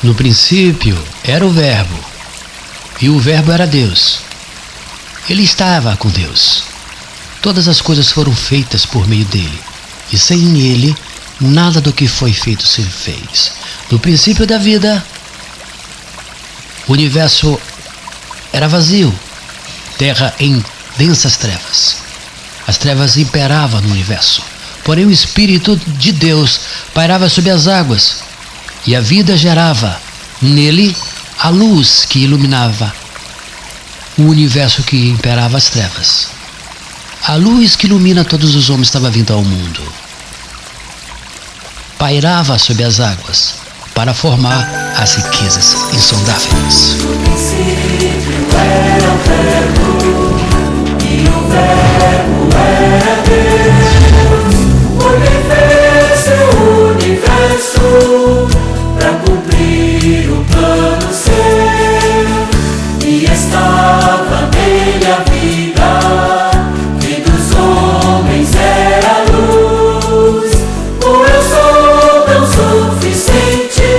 No princípio era o Verbo, e o Verbo era Deus. Ele estava com Deus. Todas as coisas foram feitas por meio dele, e sem ele, nada do que foi feito se fez. No princípio da vida, o universo era vazio, terra em densas trevas. As trevas imperavam no universo, porém o Espírito de Deus pairava sobre as águas, e a vida gerava nele a luz que iluminava o universo que imperava as trevas. A luz que ilumina todos os homens estava vindo ao mundo. Pairava sobre as águas para formar as riquezas insondáveis. No princípio era o Verbo, e o Verbo era Deus. Ele fez seu universo para cumprir o plano seu, e estava nele a vida, que dos homens era a luz. O eu sou tão suficiente,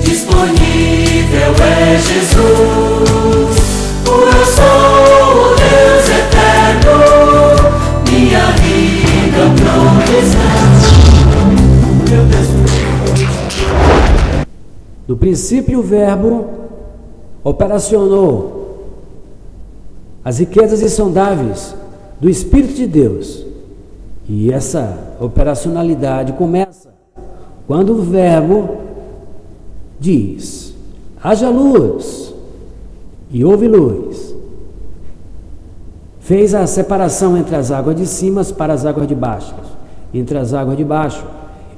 disponível é Jesus. O eu sou o Deus eterno, minha vida provisão. No princípio, o Verbo operacionou as riquezas insondáveis do Espírito de Deus. E essa operacionalidade começa quando o Verbo diz: haja luz, e houve luz. Fez a separação entre as águas de cima para as águas de baixo, entre as águas de baixo,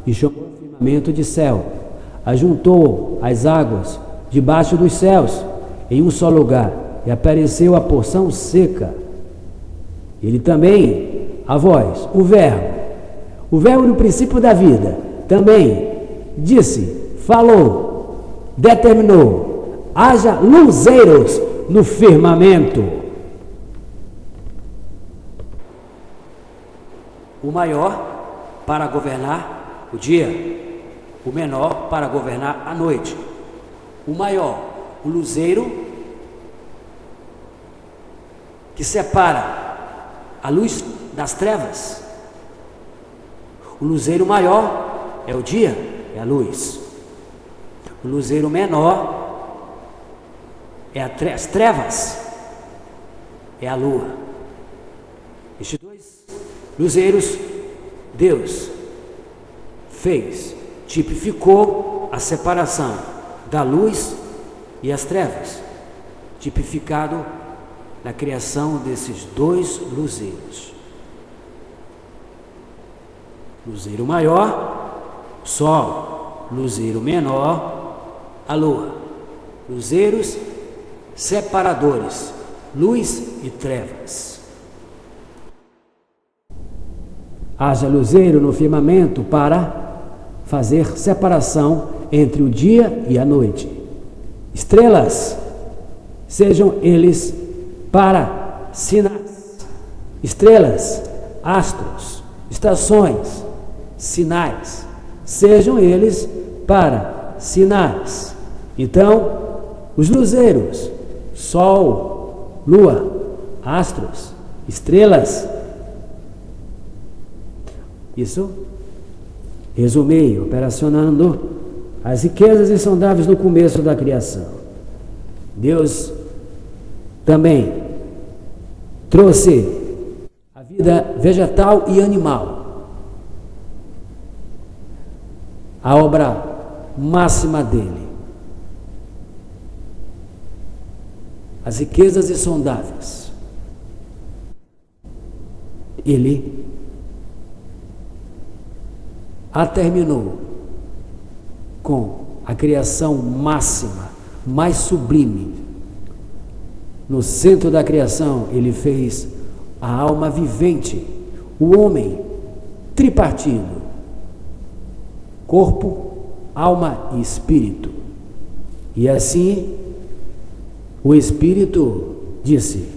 e chamou o firmamento de céu. Ajuntou as águas debaixo dos céus em um só lugar, e apareceu a porção seca. Ele também, a voz, o Verbo no princípio da vida, também disse, falou, determinou: haja luzeiros no firmamento. O maior para governar o dia, o menor para governar a noite. O maior, o luzeiro, que separa a luz das trevas. O luzeiro maior é o dia, é a luz. O luzeiro menor é as trevas, é a lua. Estes dois luzeiros Deus fez, tipificou a separação da luz e as trevas, tipificado na criação desses dois luzeiros. Luzeiro maior, sol; luzeiro menor, a lua. Luzeiros separadores, luz e trevas. Haja luzeiro no firmamento para fazer separação entre o dia e a noite. Estrelas, sejam eles para sinais. Estrelas, astros, estações, sinais, sejam eles para sinais. Então, os luzeiros, sol, lua, astros, estrelas. Isso, resumei, operacionando as riquezas insondáveis no começo da criação. Deus também trouxe a vida vegetal e animal, a obra máxima dele. As riquezas insondáveis. Ele a terminou com a criação máxima, mais sublime. No centro da criação, ele fez a alma vivente, o homem tripartido: corpo, alma e espírito. E assim, o Espírito disse: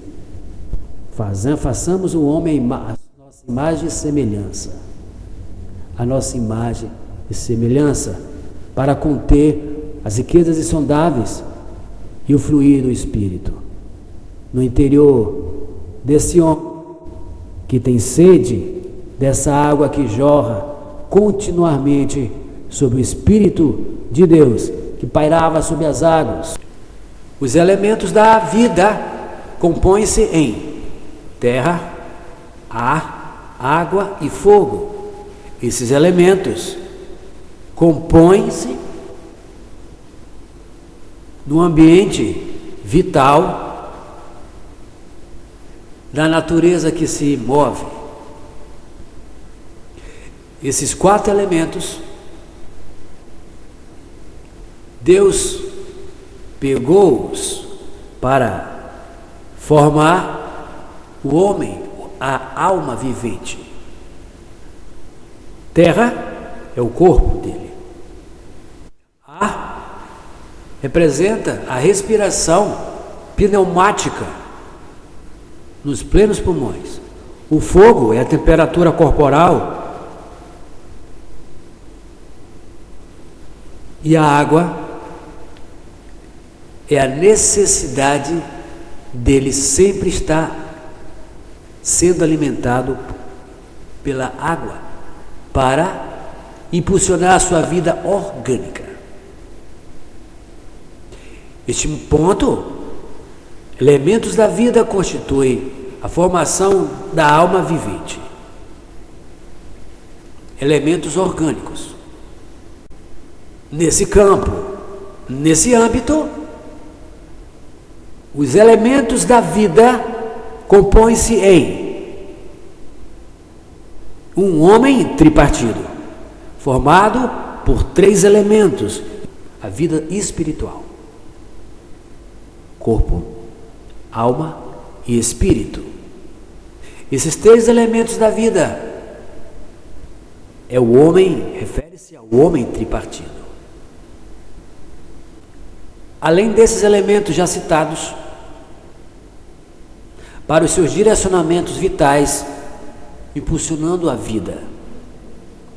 façamos o homem a nossa imagem e semelhança. A nossa imagem e semelhança, para conter as riquezas insondáveis e o fluir do Espírito. No interior desse homem que tem sede dessa água que jorra continuamente sobre o Espírito de Deus que pairava sobre as águas. Os elementos da vida compõem-se em terra, ar, água e fogo. Esses elementos compõem-se no ambiente vital da natureza que se move. Esses 4 elementos, Deus pegou-os para formar o homem, a alma vivente. Terra é o corpo dele. Ar representa a respiração pneumática nos plenos pulmões. O fogo é a temperatura corporal. E a água é a necessidade dele sempre estar sendo alimentado pela água para impulsionar a sua vida orgânica. Este ponto, elementos da vida constituem a formação da alma vivente. Elementos orgânicos. Nesse campo, nesse âmbito, os elementos da vida compõem-se em um homem tripartido, formado por 3 elementos: a vida espiritual, corpo, alma e espírito. Esses 3 elementos da vida é o homem, refere-se ao homem tripartido. Além desses elementos já citados, para os seus direcionamentos vitais, impulsionando a vida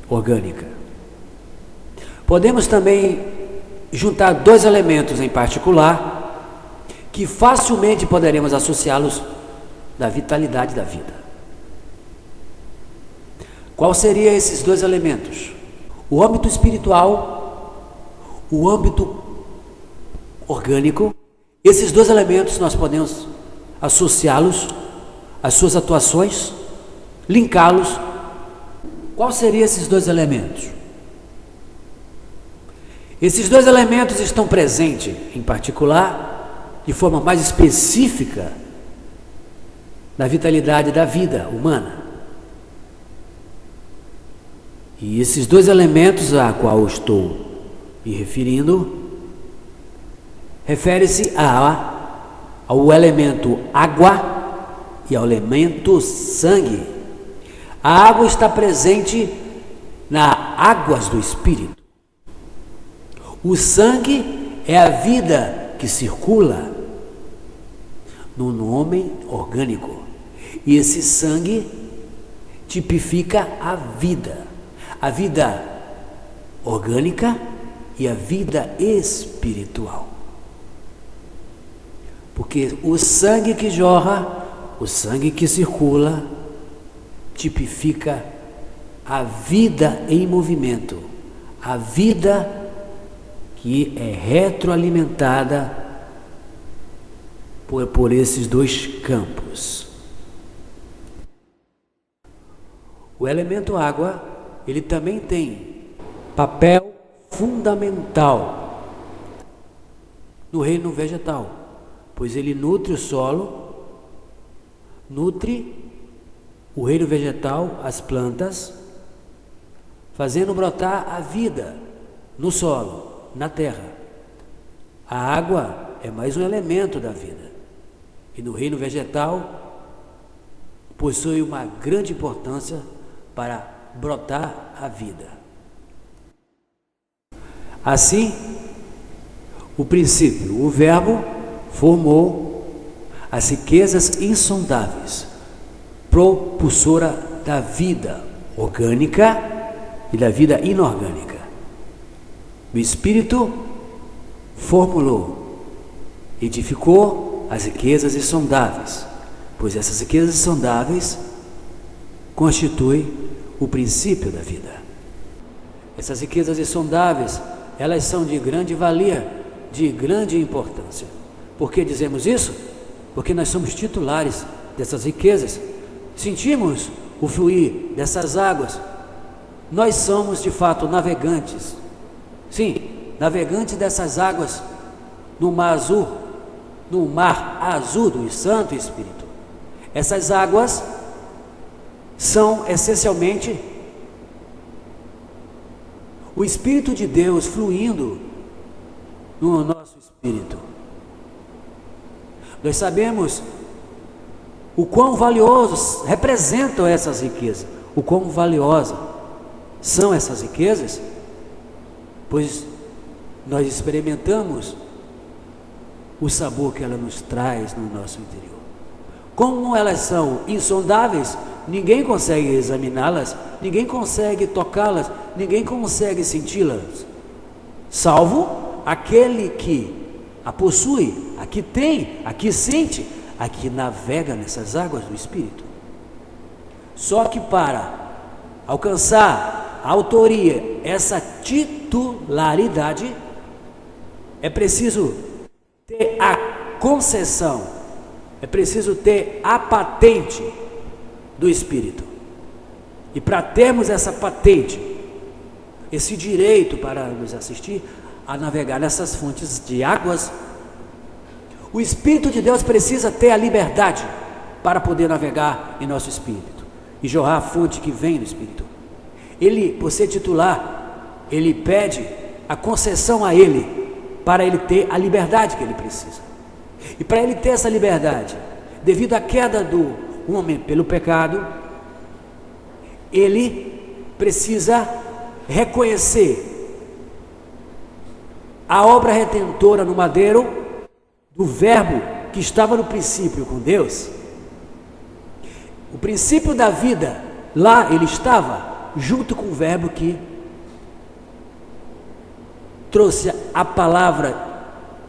orgânica. Podemos também juntar 2 elementos em particular, que facilmente poderemos associá-los da vitalidade da vida. Qual seriam esses 2 elementos? O âmbito espiritual, o âmbito orgânico. Esses 2 elementos nós podemos associá-los às suas atuações, linká-los. Qual seriam esses 2 elementos? Esses 2 elementos estão presentes, em particular, de forma mais específica, na vitalidade da vida humana. E esses 2 elementos a qual eu estou me referindo refere-se ao elemento água e ao elemento sangue. A água está presente nas águas do Espírito. O sangue é a vida que circula no homem orgânico. E esse sangue tipifica a vida orgânica e a vida espiritual. Porque o sangue que jorra, o sangue que circula, tipifica a vida em movimento, a vida que é retroalimentada por esses 2 campos. O elemento água, ele também tem papel fundamental no reino vegetal, pois ele nutre o solo, nutre o reino vegetal, as plantas, fazendo brotar a vida no solo, na terra. A água é mais um elemento da vida, e no reino vegetal possui uma grande importância para brotar a vida. Assim, o princípio, o verbo, formou as riquezas insondáveis, propulsora da vida orgânica e da vida inorgânica. O Espírito formulou, edificou as riquezas insondáveis, pois essas riquezas insondáveis constituem o princípio da vida. Essas riquezas insondáveis, elas são de grande valia, de grande importância. Por que dizemos isso? Porque nós somos titulares dessas riquezas, sentimos o fluir dessas águas, nós somos de fato navegantes, sim, navegantes dessas águas no mar azul do Santo Espírito. Essas águas são essencialmente o Espírito de Deus fluindo no nosso espírito. Nós sabemos o quão valiosos representam essas riquezas, o quão valiosas são essas riquezas, pois nós experimentamos o sabor que ela nos traz no nosso interior. Como elas são insondáveis, ninguém consegue examiná-las, ninguém consegue tocá-las, ninguém consegue senti-las, salvo aquele que a possui, a que tem, a que sente, a que navega nessas águas do Espírito. Só que para alcançar a autoria, essa titularidade, é preciso ter a concessão, é preciso ter a patente do Espírito. E para termos essa patente, esse direito para nos assistir a navegar nessas fontes de águas, o Espírito de Deus precisa ter a liberdade para poder navegar em nosso espírito e jorrar a fonte que vem do Espírito. Ele, por ser titular, ele pede a concessão a ele, para ele ter a liberdade que ele precisa. E para ele ter essa liberdade, devido à queda do homem pelo pecado, ele precisa reconhecer a obra redentora no madeiro do verbo que estava no princípio com Deus. O princípio da vida, lá ele estava, junto com o verbo que trouxe a palavra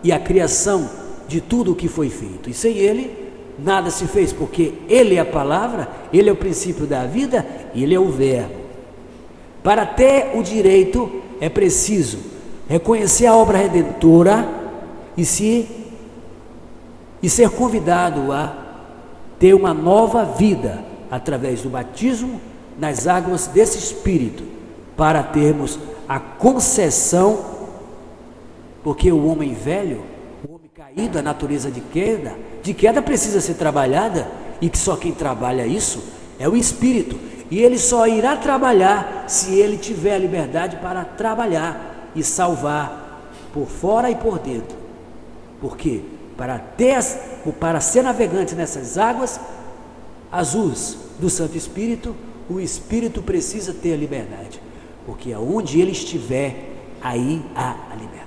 e a criação de tudo o que foi feito. E sem ele, nada se fez, porque ele é a palavra, ele é o princípio da vida e ele é o verbo. Para ter o direito, é preciso reconhecer a obra redentora e ser convidado a ter uma nova vida através do batismo nas águas desse Espírito, para termos a concessão, porque o homem velho, o homem caído, a natureza de queda precisa ser trabalhada, e que só quem trabalha isso é o Espírito, e ele só irá trabalhar se ele tiver a liberdade para trabalhar e salvar por fora e por dentro. Porque para ser navegante nessas águas azuis do Santo Espírito, o Espírito precisa ter a liberdade, porque aonde ele estiver, aí há a liberdade.